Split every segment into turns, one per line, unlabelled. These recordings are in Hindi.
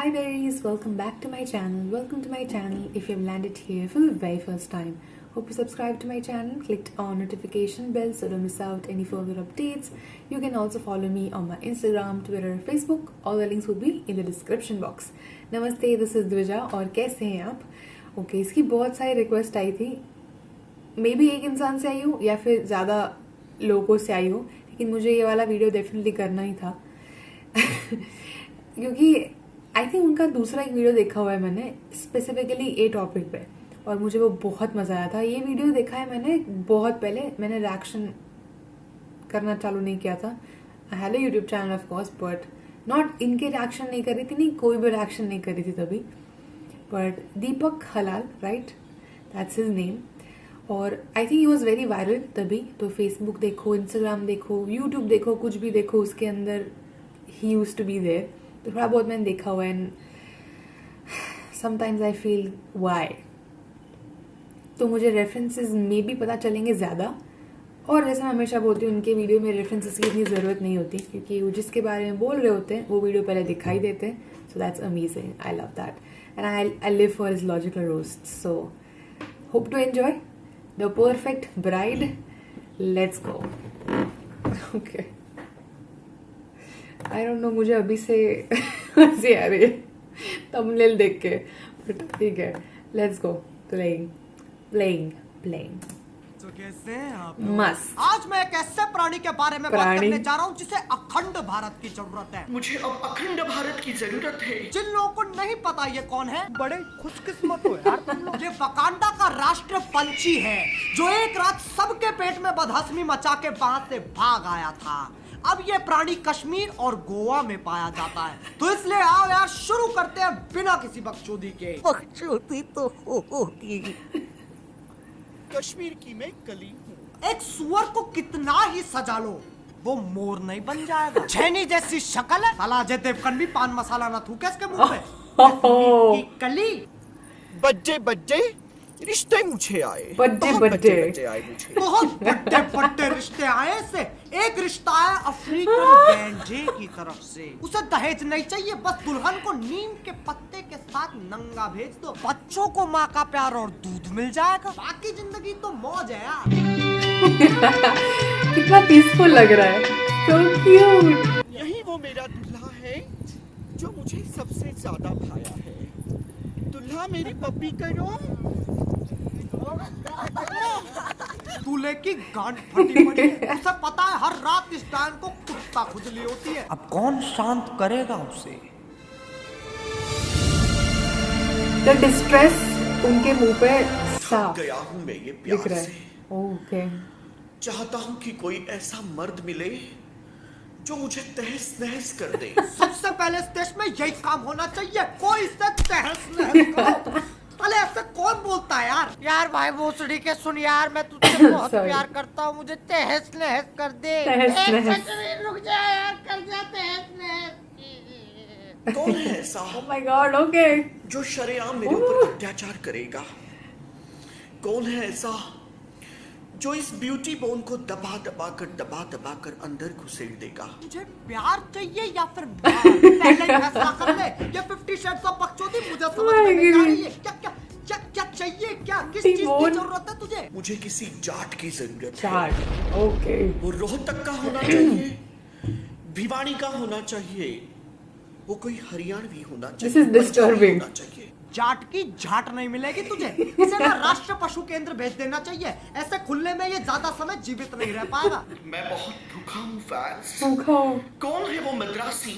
Hi berries, welcome back to my channel. Welcome to my channel if you've landed here for the very first time. Hope you subscribed to my channel, clicked on notification bell so don't miss out any further updates. You can also follow me on my Instagram, Twitter, Facebook. All the links will be in the description box. Namaste, this is Dvija और कैसे हैं आप? ओके इसकी बहुत सारी रिक्वेस्ट आई थी. मे बी एक इंसान से आई हो या फिर ज़्यादा लोगों से आई हो, लेकिन मुझे ये वाला वीडियो डेफिनेटली करना ही था क्योंकि आई थिंक उनका दूसरा एक वीडियो देखा हुआ है मैंने स्पेसिफिकली ए टॉपिक पे और मुझे वो बहुत मजा आया था. ये वीडियो देखा है मैंने बहुत पहले. मैंने रिएक्शन करना चालू नहीं किया था. I had a YouTube channel of course but not इनके रिएक्शन नहीं कर रही थी, नहीं कोई भी रिएक्शन नहीं कर रही थी तभी. बट दीपक हलाल, राइट, दैट्स हिज नेम. और I think he was very viral तभी. तो फेसबुक देखो, इंस्टाग्राम देखो, यूट्यूब देखो, कुछ भी देखो, उसके अंदर ही यूज्ड टू बी देयर. तो थोड़ा बहुत मैंने देखा हुआ है and sometimes I feel why. तो मुझे रेफरेंसेस में भी पता चलेंगे ज़्यादा. और जैसे मैं हमेशा बोलती हूँ उनके वीडियो में रेफरेंसेस की इतनी ज़रूरत नहीं होती क्योंकि वो जिसके बारे में बोल रहे होते हैं वो वीडियो पहले दिखाई देते हैं. So that's amazing. I love that and I live for his logical roast. So hope to enjoy the perfect bride. Let's go. Okay I don't know, मुझे अभी से हंसी आ रही है थंबनेल देख के, बट ठीक है, लेट्स गो. प्लेइंग
तो कैसे हैं आप?
मस्त.
आज मैं एक ऐसे प्राणी के बारे में बात करने जा रहा हूँ जिसे अखंड भारत की जरूरत है.
मुझे अब अखंड भारत की जरूरत है.
जिन लोगों को नहीं पता ये कौन है, बड़े खुशकिस्मत हो यार तुम लोग. ये वकांडा का राष्ट्र पंछी है जो एक रात सबके पेट में बदहजमी मचा के वहां से भाग आया था. अब ये प्राणी कश्मीर और गोवा में पाया जाता है. तो इसलिए आओ यार शुरू करते हैं बिना किसी बकचोदी के.
बकचोदी तो होगी.
कश्मीर की मैं कली हूँ.
एक सुअर को कितना ही सजा लो वो मोर नहीं बन जाएगा. छैनी जैसी शक्ल है, साला अजय देवगन भी पान मसाला ना थूके इसके मुंह पे. की कली
बज्जे बज्जे रिश्ते मुझे आए.
बज्जे
बहुत
बज्जे
आए मुझे.
बहुत बड़े बड़े रिश्ते आए से. एक रिश्ता है अफ्रीकन गैंजे की तरफ से. उसे दहेज नहीं चाहिए, बस दुल्हन को नीम के पत्ते के साथ नंगा भेज दो. बच्चों को माँ का प्यार और दूध मिल जाएगा. बाकी जिंदगी तो मौज है यार.
कितना पीसफुल लग रहा है. So cute.
यही वो मेरा दूल्हा है जो मुझे सबसे ज्यादा भाया है. दूल्हा मेरी पप्पी करो.
दूल्हे की गांड फटी पड़ी है. उसे पता है हर रात इस टाइम को कुत्ता खुजली होती है. अब कौन शांत करेगा उसे?
द डिस्ट्रेस उनके मुंह पे साफ
गया हूँ मैं ये
दिख
प्यार
रहा
से.
है. ओके
चाहता हूँ कि कोई ऐसा मर्द मिले जो मुझे तहस नहस कर दे.
सबसे पहले इस देश में यही काम होना चाहिए. कोई इससे तहस नहस करो. अरे ऐसे कौन बोलता है यार? यार भाई भोसड़ी के सुन यार, मैं तुझसे बहुत
Sorry.
प्यार करता हूँ, मुझे तहस नहस कर दे.
तहस
एक
नहस.
सेकंड रुक जा यार, कर जा तहस नहस.
कौन है ऐसा
ओह माय गॉड. ओके
जो शरेआम मेरे ऊपर अत्याचार करेगा? कौन है ऐसा जो इस ब्यूटी बोन को दबा दबा कर अंदर घुसेड़ देगा?
मुझे प्यार चाहिए या फिर प्यार? पहले ही फैसला कर ले. ये 50 शेड्स ऑफ बकचोदी मुझे समझ में नहीं आ रही है. क्या क्या क्या क्या चाहिए? क्या किस चीज की जरूरत है तुझे?
मुझे किसी जाट की जरूरत है.
चार्ट. ओके
वो रोहतक का होना चाहिए, भिवानी का होना चाहिए, वो कोई हरियाणवी होना चाहिए.
This is disturbing.
होना चाहिए.
जाट की झाट नहीं मिलेगी तुझे. इसे ना राष्ट्र पशु केंद्र भेज देना चाहिए. ऐसे खुले में ये ज्यादा समय जीवित नहीं रह पाएगा.
मैं बहुत भूखा हूँ फैंस.
भूखा.
कौन है वो मद्रासी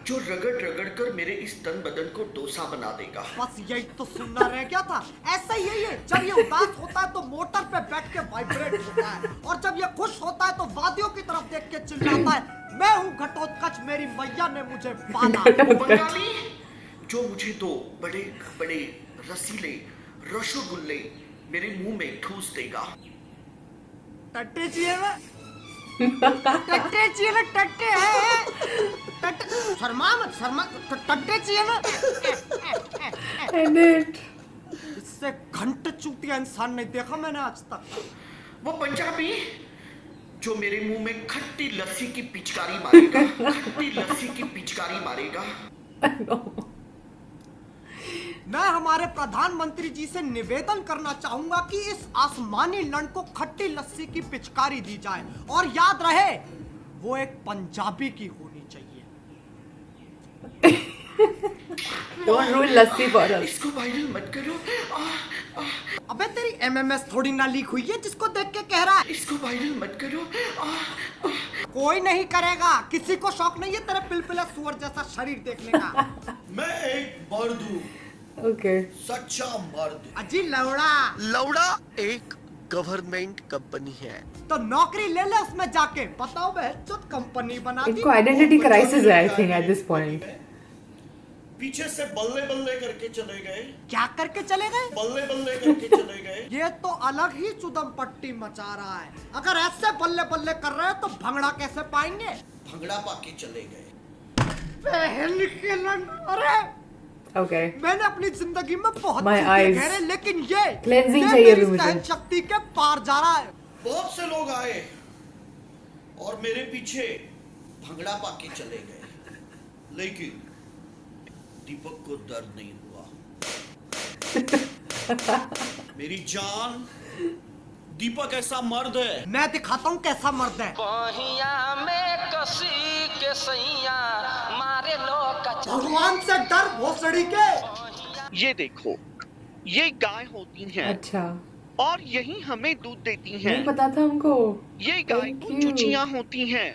जो रगड़ रगड़ कर मेरे इस तन बदन को डोसा बना देगा?
बस यही तो सुनना रह गया था. ऐसा ही है ये. जब ये उदास होता है तो मोटर पे बैठ के वाइब्रेट होता है और जब ये खुश होता है तो वादियों की तरफ देख के चिल्लाता है, मैं हूँ घटोत्कच, मेरी मैया ने मुझे पाला.
वो बंगाली जो मुझे दो बड़े बड़े रसीले रसगुल्ले मेरे मुंह में ठूस देगा.
टट्टे चाहिए ना? टट्टे चाहिए ना? टट्टे है. शर्मा मत, शर्मा. टट्टे चाहिए ना?
एडिट.
इससे घंटे चूतिया इंसान नहीं देखा मैंने आज तक.
वो पंजाबी जो मेरे मुंह में खट्टी लस्सी की पिचकारी मारेगा. खट्टी लस्सी की पिचकारी मारेगा.
मैं हमारे प्रधानमंत्री जी से निवेदन करना चाहूंगा कि इस आसमानी लंड को खट्टी लस्सी की पिचकारी दी जाए और याद रहे वो एक पंजाबी की होनी चाहिए।
Don't rule lassi for us.
इसको वायरल मत करो।
अबे तेरी एमएमएस थोड़ी ना लीक हुई है जिसको देख के कह रहा है।
इसको वायरल मत करो।
कोई नहीं करेगा, किसी को शौक नहीं है तेरे पिलपिला सुअर जैसा शरीर देखने का।
मैं एक मर्द हूँ,
ओके
सच्चा मर्द।
अजी लौड़ा,
लौड़ा एक गवर्नमेंट कंपनी है।
तो नौकरी ले ले उसमें जाके, बताओ बेचुत कंपनी बना दी।
इनको आइडेंटिटी क्राइसिस है I think at this point.
पीछे से बल्ले बल्ले करके चले गए।
क्या करके चले गए?
बल्ले बल्ले करके चले गए।
ये तो अलग ही चुदम पट्टी मचा रहा है। अगर ऐसे बल्ले बल्ले कर रहे हैं तो भंगड़ा कैसे पाएंगे?
भंगड़ा पाके चले गए।
पहल के लन, अरे
ओके
मैंने अपनी जिंदगी में बहुत
My
चीजें
eyes.
घेरे, लेकिन ये
Cleansing
ये
चाहिए
मेरी
अभी मुझे।
सहन शक्ति के पार जा रहा है।
बहुत से लोग आए और मेरे पीछे भंगड़ा पाके चले गए, लेकिन दीपक को दर्द नहीं हुआ। मेरी जान, दीपक ऐसा मर्द है।
मैं दिखाता हूँ कैसा मर्द है।
बहिया में कसी के सैया मारे लो कचा।
भगवान से डर भोसड़ी के।
ये देखो, ये गाय होती हैं
अच्छा
और यही हमें दूध देती
नहीं
हैं।
पता था हमको।
ये गाय
Thank
को
you.
चूचियां होती हैं।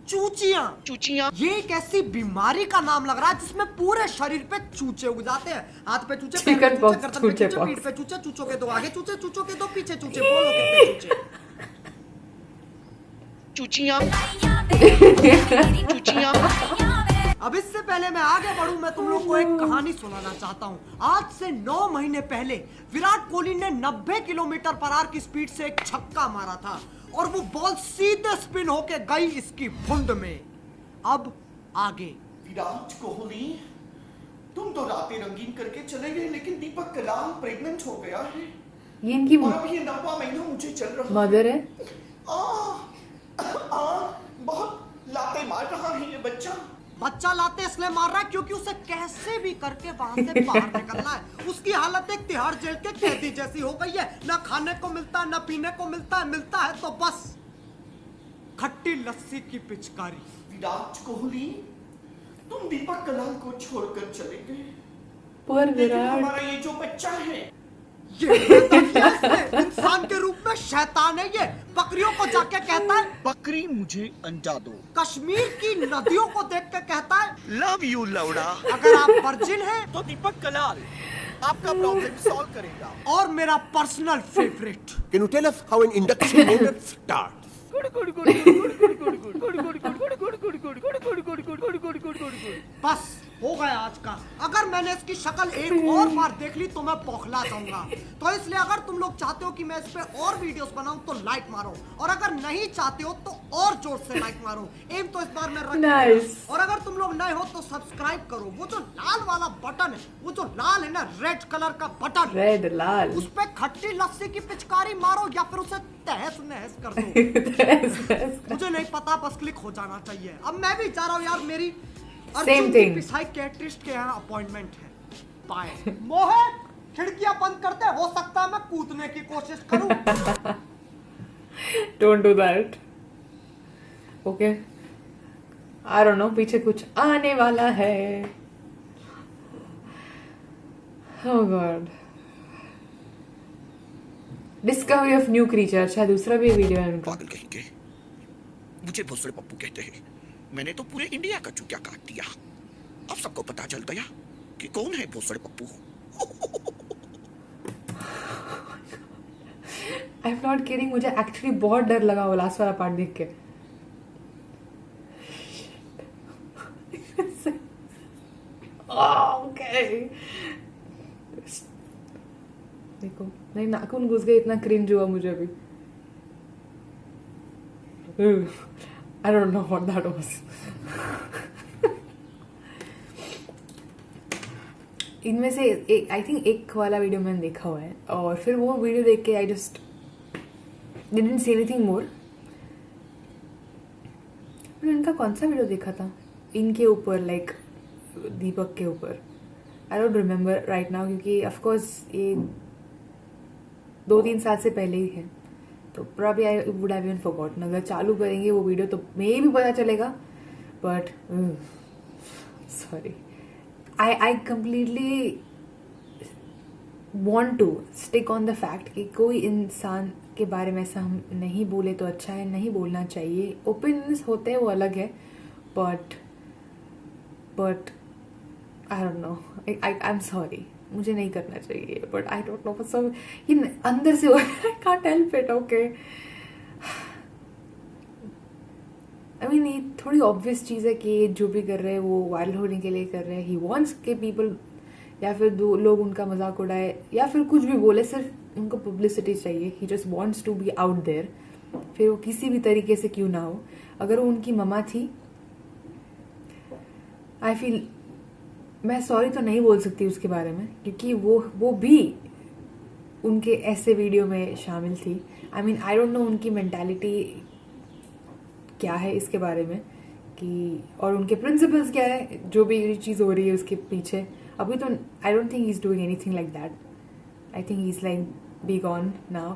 चूचियां,
चूचियां
ये एक ऐसी बीमारी का नाम लग रहा है जिसमें पूरे शरीर पे चूचे उग जाते हैं। हाथ पे चूचे, पैर पे
Chicken pox,
चूचे, गर्दन पे
चूचे
चूचे,
pox.
पीठ पे चूचे, चूचों के दो आगे चूचे, चूचों के दो पीछे चूचे। बोलो कितने चूचे?
चूचियां चूचियां।
अब इससे पहले मैं आगे बढ़ूं, मैं तुम लोग को एक कहानी सुनाना चाहता हूं। आज से 9 महीने पहले विराट कोहली ने 90 किलोमीटर पर आवर की स्पीड से एक छक्का मारा था और वो बॉल सीधे स्पिन होके गई इसकी भुंड में। अब आगे।
विराट कोहली, तुम तो रातें रंगीन करके चले गए, लेकिन दीपक कलाल प्रेग्नेंट हो गया है
ये इनकी
और अब ये 9वां महीना मुझे चल रहा है।
मदर है।
बहुत लाते मार रहा है ये बच्चा।
बच्चा लाते इसलिए मार रहा है क्योंकि उसे कैसे भी करके वहां से बाहर निकलना है। उसकी हालत एक तिहाड़ जेल के कैदी जैसी हो गई है। ना खाने को मिलता है, ना पीने को मिलता है तो बस खट्टी लस्सी की पिचकारी।
विराट कोहली, तुम दीपक कलाल को छोड़कर चले गए,
पुअर
लेकिन
विराट।
हमारा ये जो बच्चा है,
ये इंसान के रूप में शैतान है। ये बकरियों को जाके कहता है
बकरी मुझे अंडा दो।
कश्मीर की नदियों को देख के कहता है
लव यू लौड़ा।
अगर आप वर्जिन हैं
तो दीपक कलाल आपका प्रॉब्लम सॉल्व करेगा।
और मेरा personal favourite.
Can you tell us how an induction motor starts?
बस हो गया आज का। अगर मैंने इसकी शक्ल एक और बार देख ली तो मैं बौखला जाऊंगा। तो इसलिए अगर तुम लोग चाहते हो कि मैं इस पे और वीडियोस बनाऊं तो लाइक मारो, और अगर नहीं चाहते हो तो और जोर से लाइक मारो। एम तो इस बार मैं रख
Nice.
और अगर तुम लोग नए हो तो सब्सक्राइब करो। वो जो लाल वाला बटन है, वो जो लाल है ना, रेड कलर का बटन,
रेड लाल।
उस पे खट्टी लस्सी की पिचकारी मारो या फिर उसे तहस नहस कर दो। मुझे नहीं पता, बस क्लिक हो जाना चाहिए। अब मैं भी जा रहा हूँ यार, मेरी अर्जुन की
thing.
साइकियाट्रिस्ट के यहाँ अपॉइंटमेंट है। बाय। मोहित, खिड़कियां बंद करते, हो सकता है मैं कूदने की कोशिश करूं।
Don't do that. Okay I don't know, पीछे कुछ आने वाला है। Oh God. Discovery of new creature, शायद दूसरा भी वीडियो है उनका।
पागल कहेंगे, मुझे भोसड़े पप्पू कहते हैं। मैंने तो पूरे इंडिया का चूतिया काट दिया। अब सबको पता चल गया कि कौन है भोसड़े Pappu.
I am not kidding, मुझे एक्चुअली बहुत डर लगा वो लास्ट वाला पार्ट देख के। ओके देखो, नहीं नाखून घुस गए, इतना क्रिंज हुआ मुझे अभी। I don't know what that was. इनमें से एक, आई थिंक एक वाला वीडियो मैंने देखा हुआ है, और फिर वो वीडियो देख के I just didn't say anything more. मैंने इनका कौन सा वीडियो देखा था इनके ऊपर, लाइक दीपक के ऊपर, I don't remember right now, क्योंकि ऑफकोर्स ये 2-3 साल से पहले ही है, तो probably I would have even forgotten. अगर चालू करेंगे वो वीडियो तो मे भी पता चलेगा, but sorry. I completely want to stick on the fact कि कोई इंसान के बारे में ऐसा हम नहीं बोले तो अच्छा है, नहीं बोलना चाहिए. ओपिनियंस होते हैं वो अलग है, but I don't no, I am sorry, मुझे नहीं करना चाहिए, बट आई डोंट नो सब ये अंदर से I can't help it. Okay, I mean ये थोड़ी ऑब्वियस चीज़ है कि जो भी कर रहे हैं वो वायरल होने के लिए कर रहे हैं. ही वॉन्ट्स के पीपल या फिर दो लोग उनका मजाक उड़ाए या फिर कुछ भी बोले, सिर्फ उनको पब्लिसिटी चाहिए. He just wants to be out there, फिर वो किसी भी तरीके से क्यों ना हो. अगर वो उनकी मम्मा थी, आई फील मैं सॉरी तो नहीं बोल सकती उसके बारे में, क्योंकि वो भी उनके ऐसे वीडियो में शामिल थी. I mean I don't no उनकी मेंटालिटी क्या है इसके बारे में, कि और उनके प्रिंसिपल्स क्या है, जो भी चीज़ हो रही है उसके पीछे. अभी तो I don't think he is doing anything like that. I think he is like be gone now.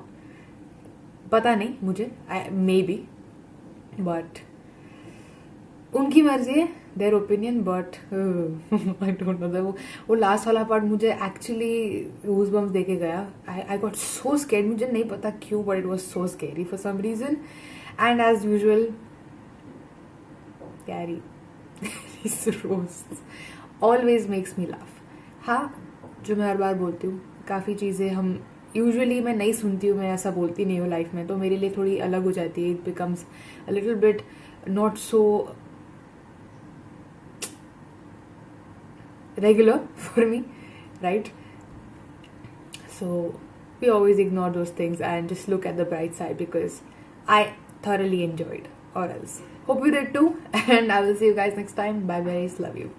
पता नहीं मुझे, मे बी, बट उनकी मर्जी है, their opinion. But I don't no, वो लास्ट वाला पार्ट मुझे एक्चुअली गूज़बम्प्स देके गया. आई गॉट सो स्कैर्ड, मुझे नहीं पता क्यों, but it was so scary for some reason. And as usual Carry roast always makes me laugh. हाँ, जो मैं हर बार बोलती हूँ, काफ़ी चीज़ें हम यूजुअली मैं नहीं सुनती हूँ, मैं ऐसा बोलती नहीं हूँ लाइफ में, तो मेरे लिए थोड़ी अलग हो जाती है. It becomes a little bit not so regular for me, right? So we always ignore those things and just look at the bright side, because I thoroughly enjoyed, or else hope you did too. And I will see you guys next time. Bye bye, love you.